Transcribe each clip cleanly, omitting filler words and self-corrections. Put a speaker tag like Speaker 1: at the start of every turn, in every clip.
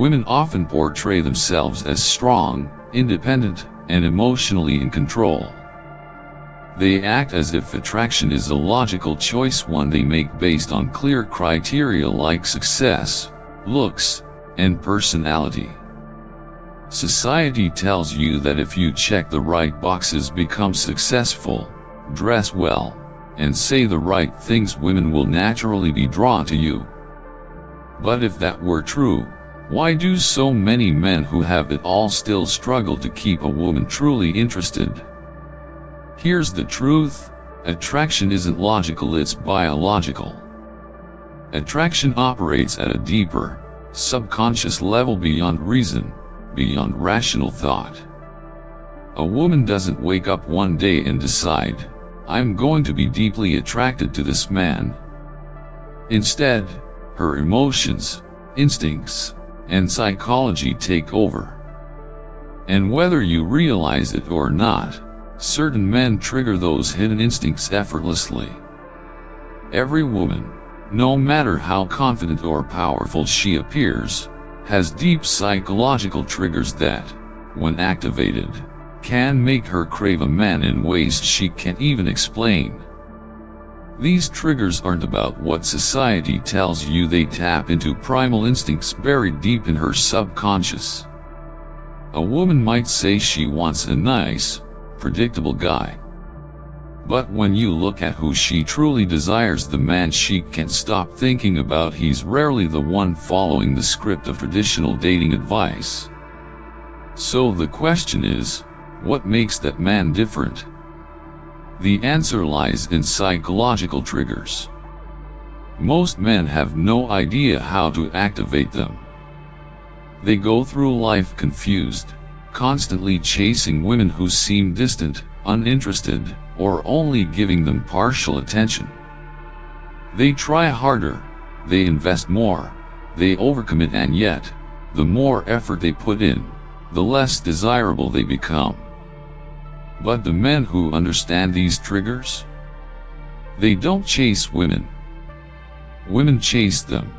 Speaker 1: Women often portray themselves as strong, independent, and emotionally in control. They act as if attraction is a logical choice, one they make based on clear criteria like success, looks, and personality. Society tells you that if you check the right boxes, become successful, dress well, and say the right things, women will naturally be drawn to you. But if that were true, why do so many men who have it all still struggle to keep a woman truly interested? Here's the truth: attraction isn't logical, it's biological. Attraction operates at a deeper, subconscious level beyond reason, beyond rational thought. A woman doesn't wake up one day and decide, "I'm going to be deeply attracted to this man." Instead, her emotions, instincts, and psychology take over. And whether you realize it or not, certain men trigger those hidden instincts effortlessly. Every woman, no matter how confident or powerful she appears, has deep psychological triggers that, when activated, can make her crave a man in ways she can't even explain. These triggers aren't about what society tells you, they tap into primal instincts buried deep in her subconscious. A woman might say she wants a nice, predictable guy. But when you look at who she truly desires, the man she can't stop thinking about, he's rarely the one following the script of traditional dating advice. So the question is, what makes that man different? The answer lies in psychological triggers. Most men have no idea how to activate them. They go through life confused, constantly chasing women who seem distant, uninterested, or only giving them partial attention. They try harder, they invest more, they overcommit, and yet, the more effort they put in, the less desirable they become. But the men who understand these triggers? They don't chase women. Women chase them.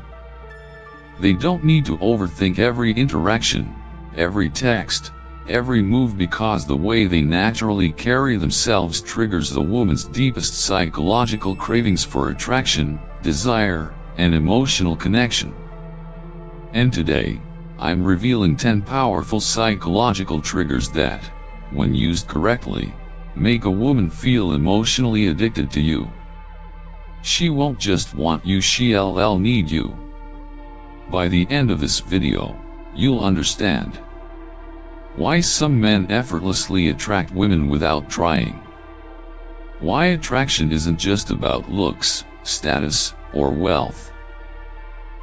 Speaker 1: They don't need to overthink every interaction, every text, every move, because the way they naturally carry themselves triggers the woman's deepest psychological cravings for attraction, desire, and emotional connection. And today, I'm revealing 10 powerful psychological triggers that, when used correctly, make a woman feel emotionally addicted to you. She won't just want you, she'll need you. By the end of this video, you'll understand why some men effortlessly attract women without trying. Why attraction isn't just about looks, status, or wealth.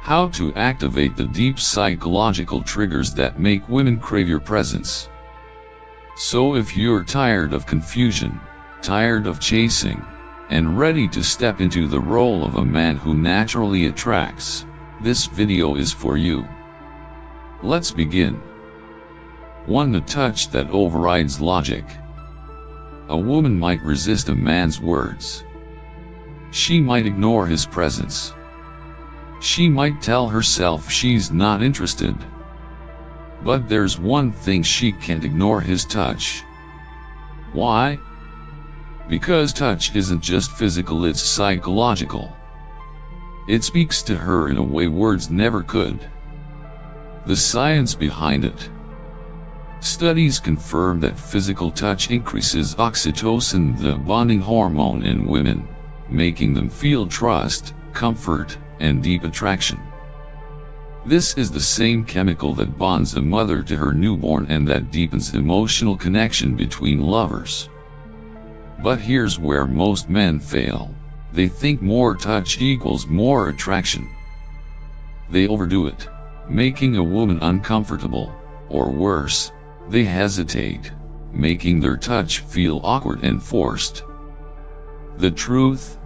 Speaker 1: How to activate the deep psychological triggers that make women crave your presence. So if you're tired of confusion, tired of chasing, and ready to step into the role of a man who naturally attracts, this video is for you. Let's begin. 1. The touch that overrides logic. A woman might resist a man's words. She might ignore his presence. She might tell herself she's not interested. But there's one thing she can't ignore: his touch. Why? Because touch isn't just physical, it's psychological. It speaks to her in a way words never could. The science behind it. Studies confirm that physical touch increases oxytocin, the bonding hormone in women, making them feel trust, comfort, and deep attraction. This is the same chemical that bonds a mother to her newborn and that deepens emotional connection between lovers. But here's where most men fail. They think more touch equals more attraction. They overdo it, making a woman uncomfortable, or worse, they hesitate, making their touch feel awkward and forced. The truth?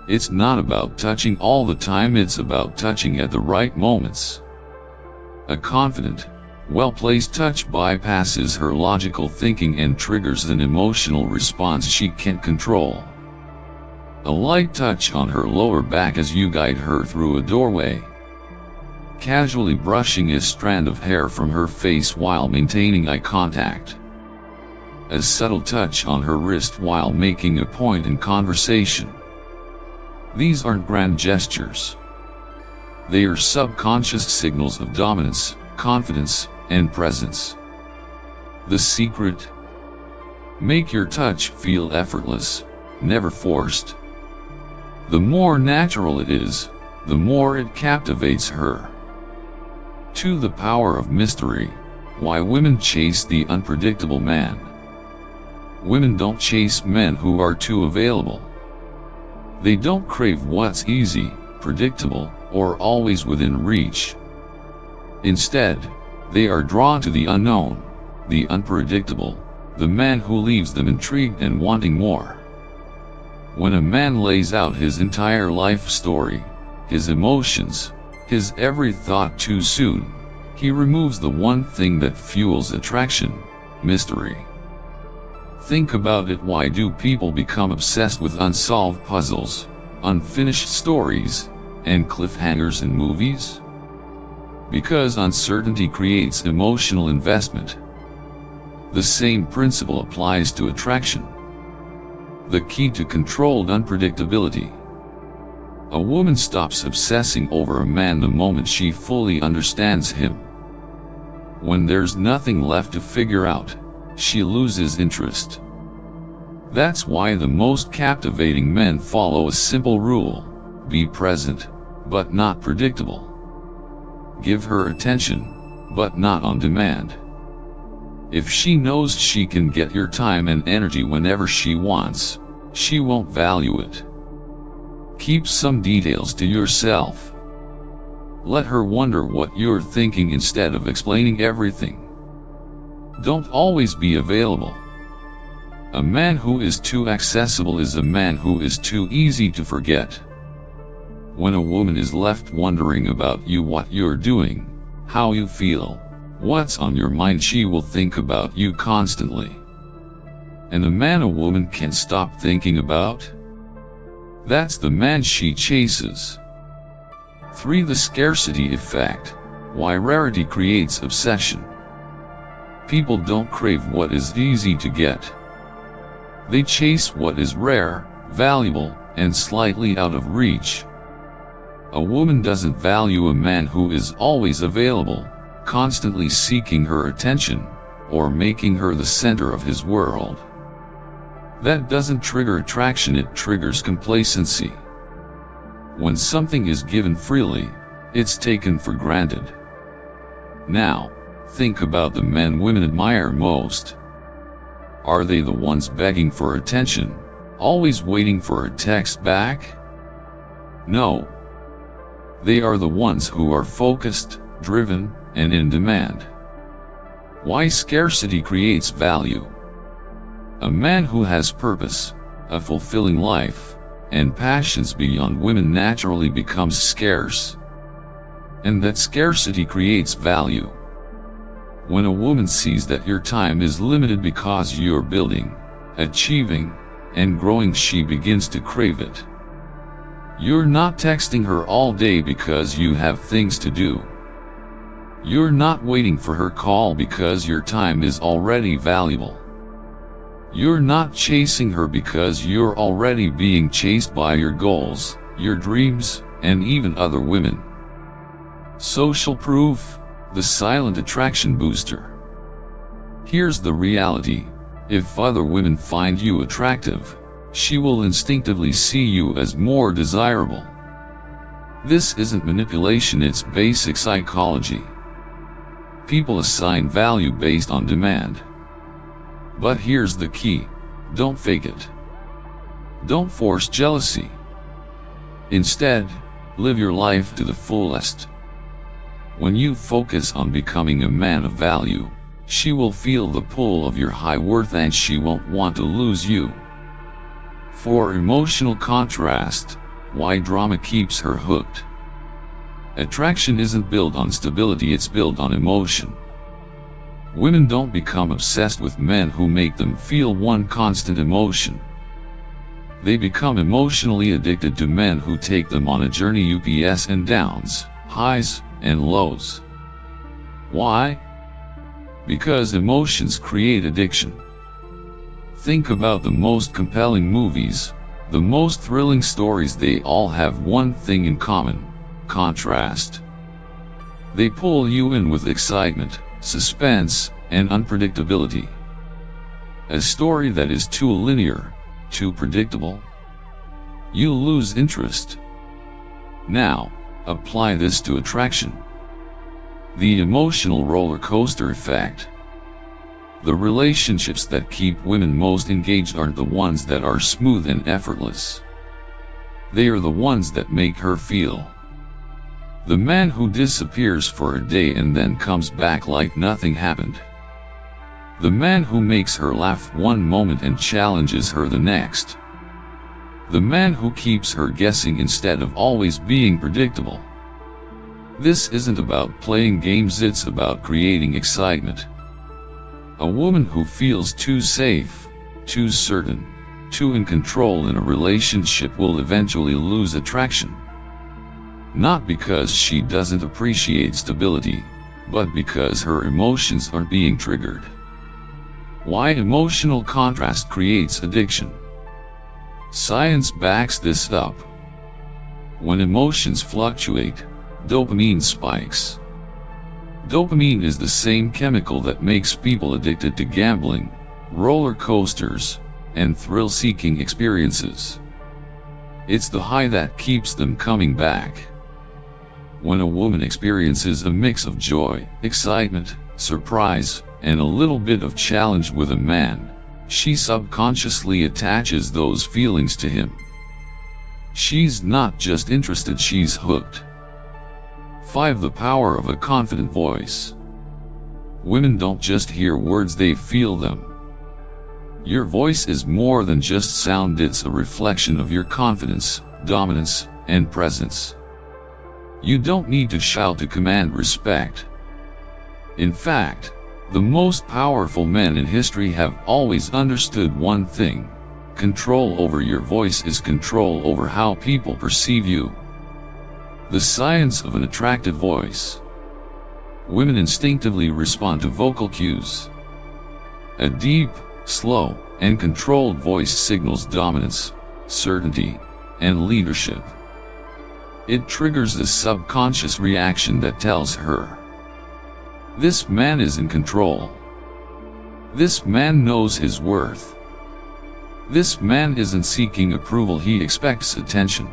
Speaker 1: It's not about touching all the time, it's about touching at the right moments. A confident, well-placed touch bypasses her logical thinking and triggers an emotional response she can't control. A light touch on her lower back as you guide her through a doorway. casually brushing a strand of hair from her face while maintaining eye contact. A subtle touch on her wrist while making a point in conversation. These aren't grand gestures. They are subconscious signals of dominance, confidence, and presence. The secret? Make your touch feel effortless, never forced. The more natural it is, the more it captivates her. 2. The power of mystery. Why women chase the unpredictable man. Women don't chase men who are too available. They don't crave what's easy, predictable, or always within reach. Instead, they are drawn to the unknown, the unpredictable, the man who leaves them intrigued and wanting more. When a man lays out his entire life story, his emotions, his every thought too soon, he removes the one thing that fuels attraction, mystery. Think about it. Why do people become obsessed with unsolved puzzles, unfinished stories, and cliffhangers in movies? Because uncertainty creates emotional investment. The same principle applies to attraction. The key to controlled unpredictability. A woman stops obsessing over a man the moment she fully understands him. When there's nothing left to figure out, she loses interest. That's why the most captivating men follow a simple rule: be present, but not predictable. Give her attention, but not on demand. If she knows she can get your time and energy whenever she wants, she won't value it. Keep some details to yourself. Let her wonder what you're thinking instead of explaining everything. Don't always be available. A man who is too accessible is a man who is too easy to forget. When a woman is left wondering about you, what you're doing, how you feel, what's on your mind, she will think about you constantly. And the man a woman can stop thinking about? That's the man she chases. 3. The scarcity effect. Why rarity creates obsession. People don't crave what is easy to get. They chase what is rare, valuable, and slightly out of reach. A woman doesn't value a man who is always available, constantly seeking her attention, or making her the center of his world. That doesn't trigger attraction, it triggers complacency. When something is given freely, it's taken for granted. Now, think about the men women admire most. Are they the ones begging for attention, always waiting for a text back? No. They are the ones who are focused, driven, and in demand. Why scarcity creates value. A man who has purpose, a fulfilling life, and passions beyond women naturally becomes scarce. And that scarcity creates value. When a woman sees that your time is limited because you're building, achieving, and growing, she begins to crave it. You're not texting her all day because you have things to do. You're not waiting for her call because your time is already valuable. You're not chasing her because you're already being chased by your goals, your dreams, and even other women. Social proof, the silent attraction booster. Here's the reality: if other women find you attractive, she will instinctively see you as more desirable. This isn't manipulation, it's basic psychology. People assign value based on demand. But here's the key: don't fake it. Don't force jealousy. Instead, live your life to the fullest. When you focus on becoming a man of value, she will feel the pull of your high worth and she won't want to lose you. For emotional contrast, why drama keeps her hooked. Attraction isn't built on stability, it's built on emotion. Women don't become obsessed with men who make them feel one constant emotion. They become emotionally addicted to men who take them on a journey, ups and downs, highs and lows. Why? Because emotions create addiction. Think about the most compelling movies, the most thrilling stories. They all have one thing in common: contrast. They pull you in with excitement, suspense, and unpredictability. A story that is too linear, too predictable, you lose interest. Now, apply this to attraction. The emotional roller coaster effect. The relationships that keep women most engaged aren't the ones that are smooth and effortless. They are the ones that make her feel. The man who disappears for a day and then comes back like nothing happened. The man who makes her laugh one moment and challenges her the next. The man who keeps her guessing instead of always being predictable. This isn't about playing games, it's about creating excitement. A woman who feels too safe, too certain, too in control in a relationship will eventually lose attraction. Not because she doesn't appreciate stability, but because her emotions aren't being triggered. Why emotional contrast creates addiction? Science backs this up. When emotions fluctuate, dopamine spikes. Dopamine is the same chemical that makes people addicted to gambling, roller coasters, and thrill-seeking experiences. It's the high that keeps them coming back. When a woman experiences a mix of joy, excitement, surprise, and a little bit of challenge with a man, she subconsciously attaches those feelings to him. She's not just interested, she's hooked. 5. The power of a confident voice. Women don't just hear words, they feel them. Your voice is more than just sound, it's a reflection of your confidence, dominance, and presence. You don't need to shout to command respect. In fact, the most powerful men in history have always understood one thing: control over your voice is control over how people perceive you. The science of an attractive voice. Women instinctively respond to vocal cues. A deep, slow, and controlled voice signals dominance, certainty, and leadership. It triggers a subconscious reaction that tells her, this man is in control. This man knows his worth. This man isn't seeking approval, he expects attention.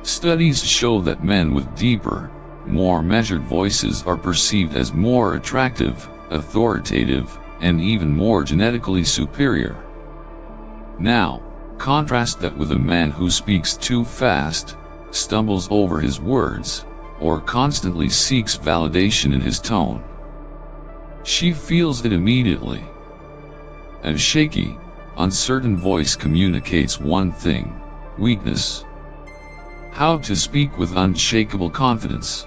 Speaker 1: Studies show that men with deeper, more measured voices are perceived as more attractive, authoritative, and even more genetically superior. Now, contrast that with a man who speaks too fast, stumbles over his words, or constantly seeks validation in his tone. She feels it immediately. A shaky, uncertain voice communicates one thing: weakness. How to speak with unshakable confidence.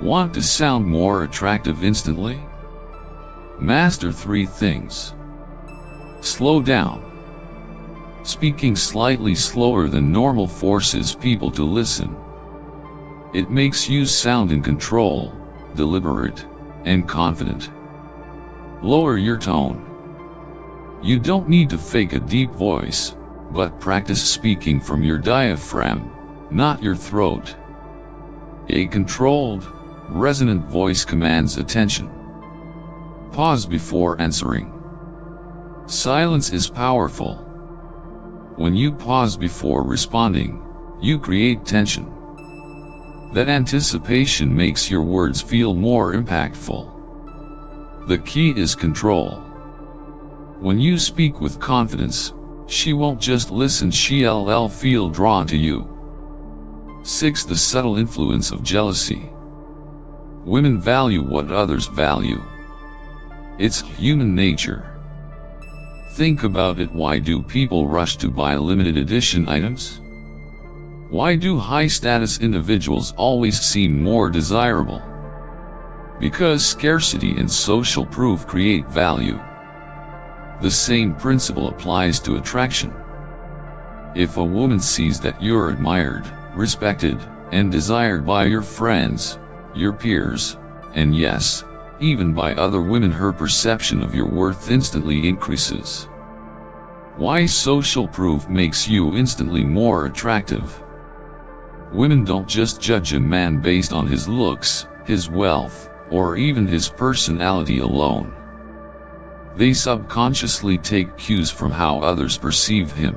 Speaker 1: Want to sound more attractive instantly? Master 3 things. Slow down. Speaking slightly slower than normal forces people to listen. It makes you sound in control, deliberate, and confident. Lower your tone. You don't need to fake a deep voice, but practice speaking from your diaphragm, not your throat. A controlled, resonant voice commands attention. Pause before answering. Silence is powerful. When you pause before responding, you create tension. That anticipation makes your words feel more impactful. The key is control. When you speak with confidence, she won't just listen, she'll feel drawn to you. 6. The subtle influence of jealousy. Women value what others value. It's human nature. Think about it. Why do people rush to buy limited edition items? Why do high-status individuals always seem more desirable? Because scarcity and social proof create value. The same principle applies to attraction. If a woman sees that you're admired, respected, and desired by your friends, your peers, and yes, even by other women. Her perception of your worth instantly increases. Why social proof makes you instantly more attractive. Women don't just judge a man based on his looks, his wealth, or even his personality alone. They subconsciously take cues from how others perceive him.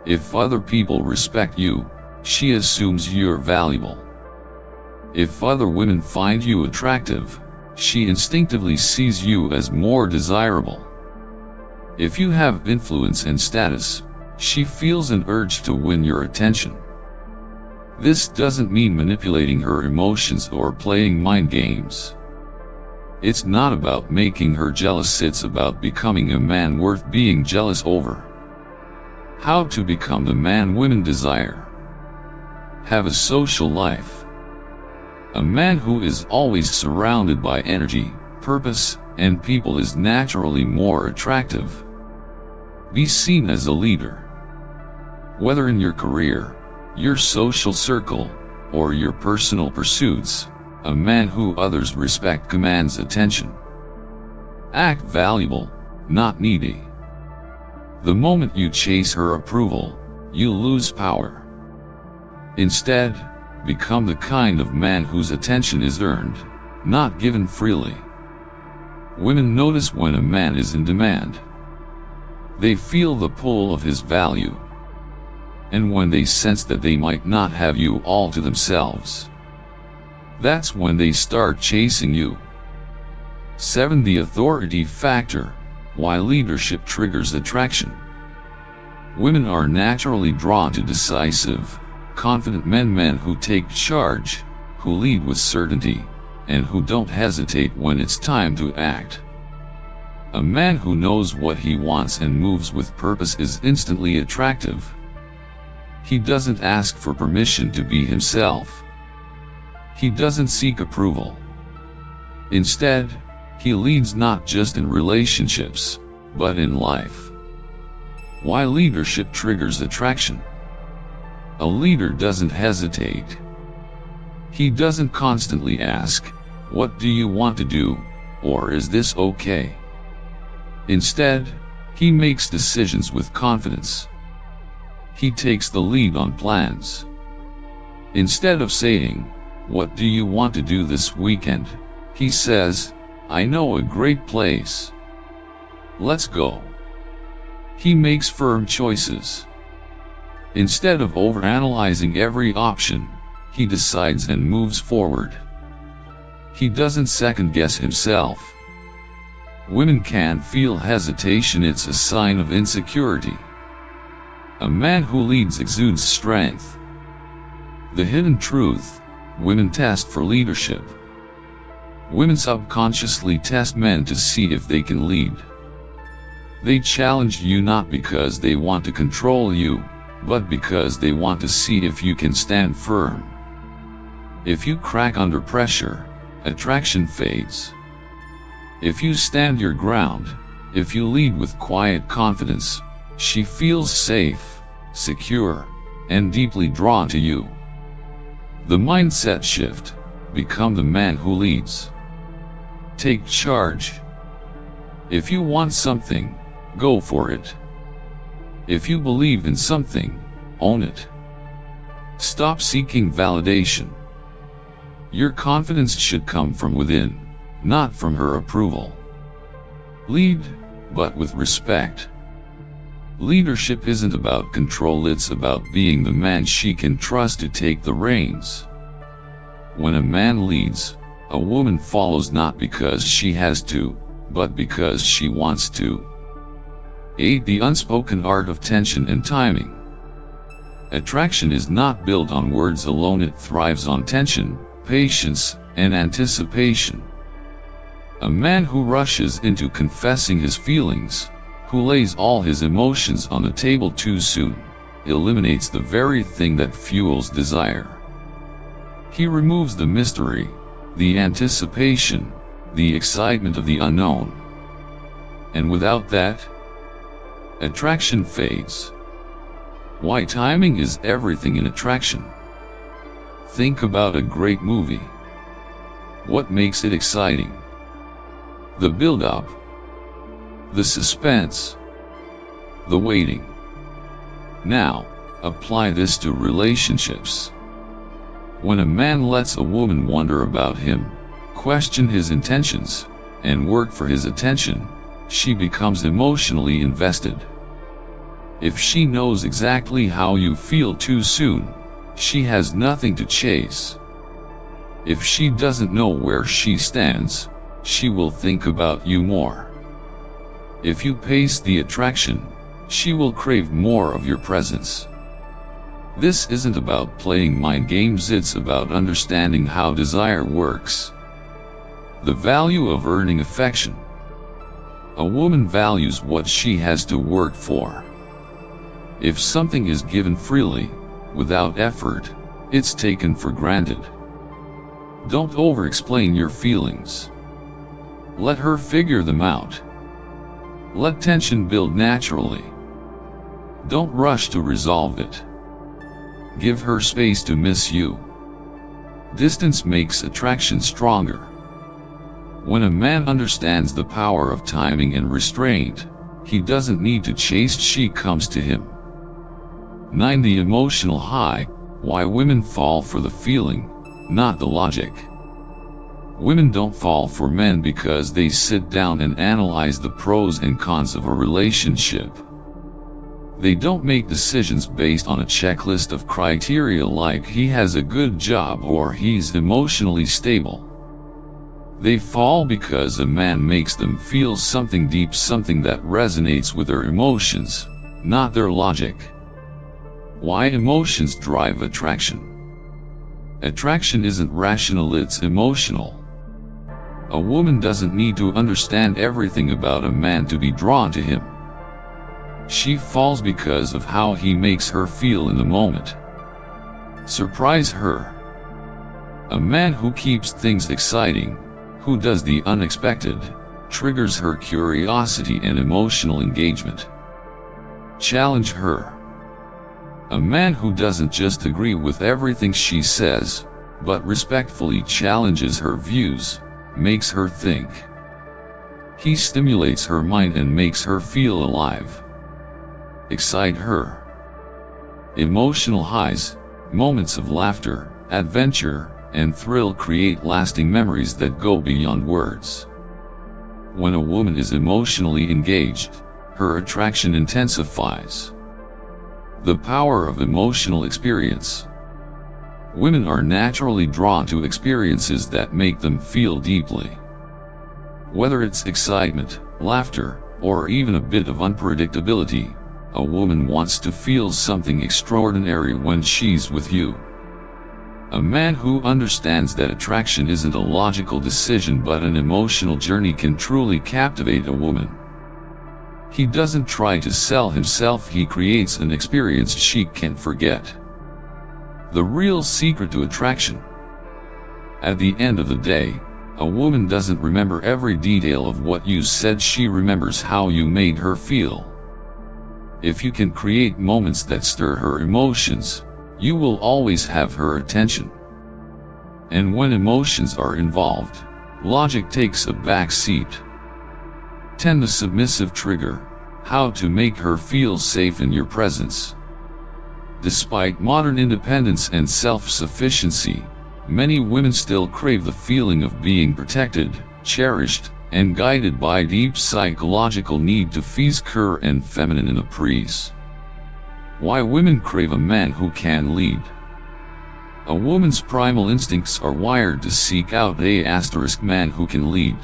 Speaker 1: If other people respect you, she assumes you're valuable. If other women find you attractive, she instinctively sees you as more desirable. If you have influence and status, she feels an urge to win your attention. This doesn't mean manipulating her emotions or playing mind games. It's not about making her jealous, it's about becoming a man worth being jealous over. How to become the man women desire. Have a social life. A man who is always surrounded by energy, purpose, and people is naturally more attractive. Be seen as a leader. Whether in your career, your social circle, or your personal pursuits, a man who others respect commands attention. Act valuable, not needy. The moment you chase her approval, you lose power. Instead, become the kind of man whose attention is earned, not given freely. Women notice when a man is in demand. They feel the pull of his value. And when they sense that they might not have you all to themselves, that's when they start chasing you. 7. The authority factor. Why leadership triggers attraction. Women are naturally drawn to decisive, confident men who take charge, who lead with certainty, and who don't hesitate when it's time to act. A man who knows what he wants and moves with purpose is instantly attractive. He doesn't ask for permission to be himself. He doesn't seek approval. Instead, he leads not just in relationships, but in life. Why leadership triggers attraction. A leader doesn't hesitate. He doesn't constantly ask, "What do you want to do?" or "Is this okay?" Instead, he makes decisions with confidence. He takes the lead on plans. Instead of saying, "What do you want to do this weekend?" he says, "I know a great place. Let's go." He makes firm choices. Instead of overanalyzing every option, he decides and moves forward. He doesn't second-guess himself. Women can feel hesitation, it's a sign of insecurity. A man who leads exudes strength. The hidden truth: women test for leadership. Women subconsciously test men to see if they can lead. They challenge you not because they want to control you, but because they want to see if you can stand firm. If you crack under pressure, attraction fades. If you stand your ground, if you lead with quiet confidence, she feels safe, secure, and deeply drawn to you. The mindset shift: become the man who leads. Take charge. If you want something, go for it. If you believe in something, own it. Stop seeking validation. Your confidence should come from within, not from her approval. Lead, but with respect. Leadership isn't about control, it's about being the man she can trust to take the reins. When a man leads, a woman follows not because she has to, but because she wants to. 8. The unspoken art of tension and timing. Attraction is not built on words alone, it thrives on tension, patience, and anticipation. A man who rushes into confessing his feelings, who lays all his emotions on the table too soon, eliminates the very thing that fuels desire. He removes the mystery, the anticipation, the excitement of the unknown. And without that, attraction fades. Why timing is everything in attraction. Think about a great movie. What makes it exciting? The build-up, the suspense, the waiting. Now, apply this to relationships. When a man lets a woman wonder about him, question his intentions, and work for his attention, she becomes emotionally invested. If she knows exactly how you feel too soon, she has nothing to chase. If she doesn't know where she stands, she will think about you more. If you pace the attraction, she will crave more of your presence. This isn't about playing mind games, it's about understanding how desire works. The value of earning affection. A woman values what she has to work for. If something is given freely, without effort, it's taken for granted. Don't over-explain your feelings. Let her figure them out. Let tension build naturally. Don't rush to resolve it. Give her space to miss you. Distance makes attraction stronger. When a man understands the power of timing and restraint, he doesn't need to chase, she comes to him. 9. The emotional high. Why women fall for the feeling, not the logic. Women don't fall for men because they sit down and analyze the pros and cons of a relationship. They don't make decisions based on a checklist of criteria like he has a good job or he's emotionally stable. They fall because a man makes them feel something deep, something that resonates with their emotions, not their logic. Why emotions drive attraction? Attraction isn't rational, it's emotional. A woman doesn't need to understand everything about a man to be drawn to him. She falls because of how he makes her feel in the moment. Surprise her. A man who keeps things exciting, who does the unexpected, triggers her curiosity and emotional engagement. Challenge her. A man who doesn't just agree with everything she says, but respectfully challenges her views, makes her think. He stimulates her mind and makes her feel alive. Excite her. Emotional highs, moments of laughter, adventure, and thrill create lasting memories that go beyond words. When a woman is emotionally engaged, her attraction intensifies. The power of emotional experience. Women are naturally drawn to experiences that make them feel deeply. Whether it's excitement, laughter, or even a bit of unpredictability, a woman wants to feel something extraordinary when she's with you. A man who understands that attraction isn't a logical decision but an emotional journey can truly captivate a woman. He doesn't try to sell himself, he creates an experience she can't forget. The real secret to attraction. At the end of the day, a woman doesn't remember every detail of what you said, she remembers how you made her feel. If you can create moments that stir her emotions, you will always have her attention. And when emotions are involved, logic takes a back seat. 10. The submissive trigger. How to make her feel safe in your presence. Despite modern independence and self-sufficiency, many women still crave the feeling of being protected, cherished, and guided by a deep psychological need to feel secure and feminine in a breeze. Why women crave a man who can lead. A woman's primal instincts are wired to seek out a man who can lead.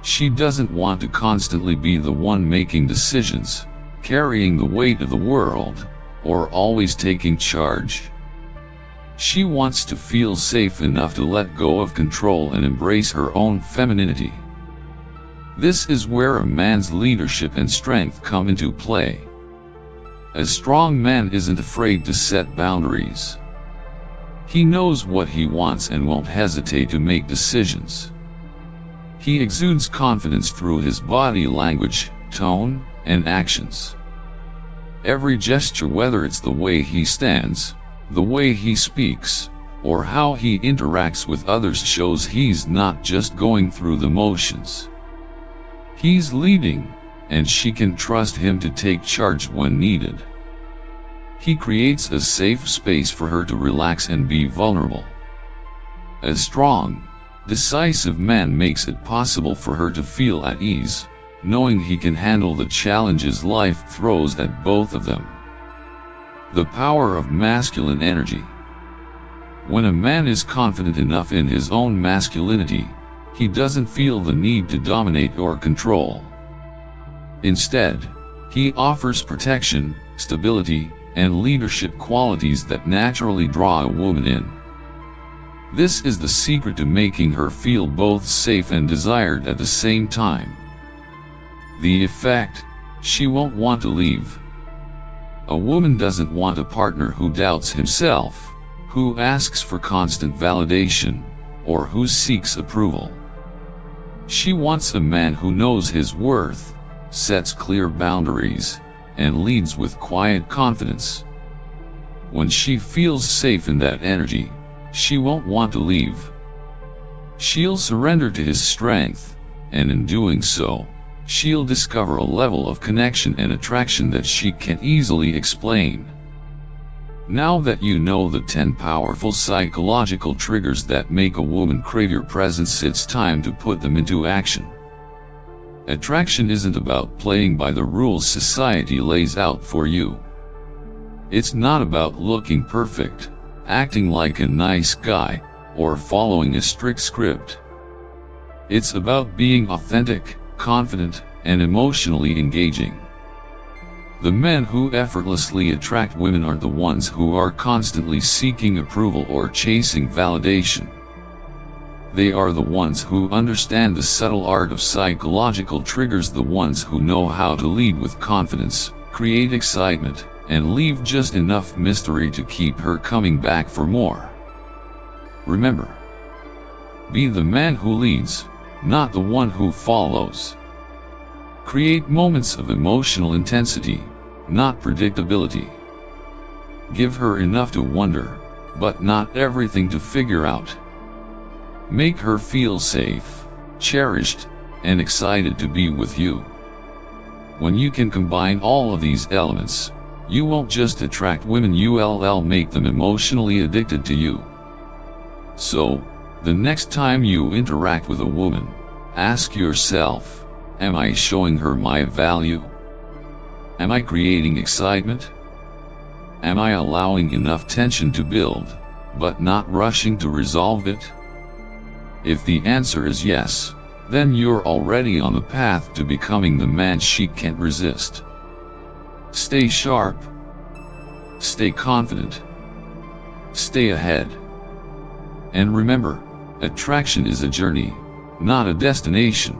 Speaker 1: She doesn't want to constantly be the one making decisions, carrying the weight of the world, or always taking charge. She wants to feel safe enough to let go of control and embrace her own femininity. This is where a man's leadership and strength come into play. A strong man isn't afraid to set boundaries. He knows what he wants and won't hesitate to make decisions. He exudes confidence through his body language, tone, and actions. Every gesture, whether it's the way he stands, the way he speaks, or how he interacts with others shows he's not just going through the motions. He's leading, and she can trust him to take charge when needed. He creates a safe space for her to relax and be vulnerable. A strong, decisive man makes it possible for her to feel at ease, knowing he can handle the challenges life throws at both of them. The power of masculine energy. When a man is confident enough in his own masculinity, he doesn't feel the need to dominate or control. Instead, he offers protection, stability, and leadership qualities that naturally draw a woman in. This is the secret to making her feel both safe and desired at the same time. The effect: she won't want to leave. A woman doesn't want a partner who doubts himself, who asks for constant validation, or who seeks approval. She wants a man who knows his worth, sets clear boundaries, and leads with quiet confidence. When she feels safe in that energy, she won't want to leave. She'll surrender to his strength, and in doing so, she'll discover a level of connection and attraction that she can't easily explain. Now that you know the 10 powerful psychological triggers that make a woman crave your presence, it's time to put them into action. Attraction isn't about playing by the rules society lays out for you. It's not about looking perfect, acting like a nice guy, or following a strict script. It's about being authentic, confident, and emotionally engaging. The men who effortlessly attract women aren't the ones who are constantly seeking approval or chasing validation. They are the ones who understand the subtle art of psychological triggers, the ones who know how to lead with confidence, create excitement, and leave just enough mystery to keep her coming back for more. Remember, be the man who leads, not the one who follows. Create moments of emotional intensity, not predictability. Give her enough to wonder, but not everything to figure out. Make her feel safe, cherished, and excited to be with you. When you can combine all of these elements, you won't just attract women, you'll make them emotionally addicted to you. So, the next time you interact with a woman, ask yourself, am I showing her my value? Am I creating excitement? Am I allowing enough tension to build, but not rushing to resolve it? If the answer is yes, then you're already on the path to becoming the man she can't resist. Stay sharp. Stay confident. Stay ahead. And remember, attraction is a journey, not a destination.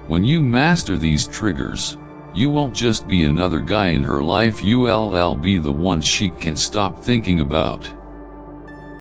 Speaker 1: When you master these triggers, you won't just be another guy in her life, you'll be the one she can't stop thinking about.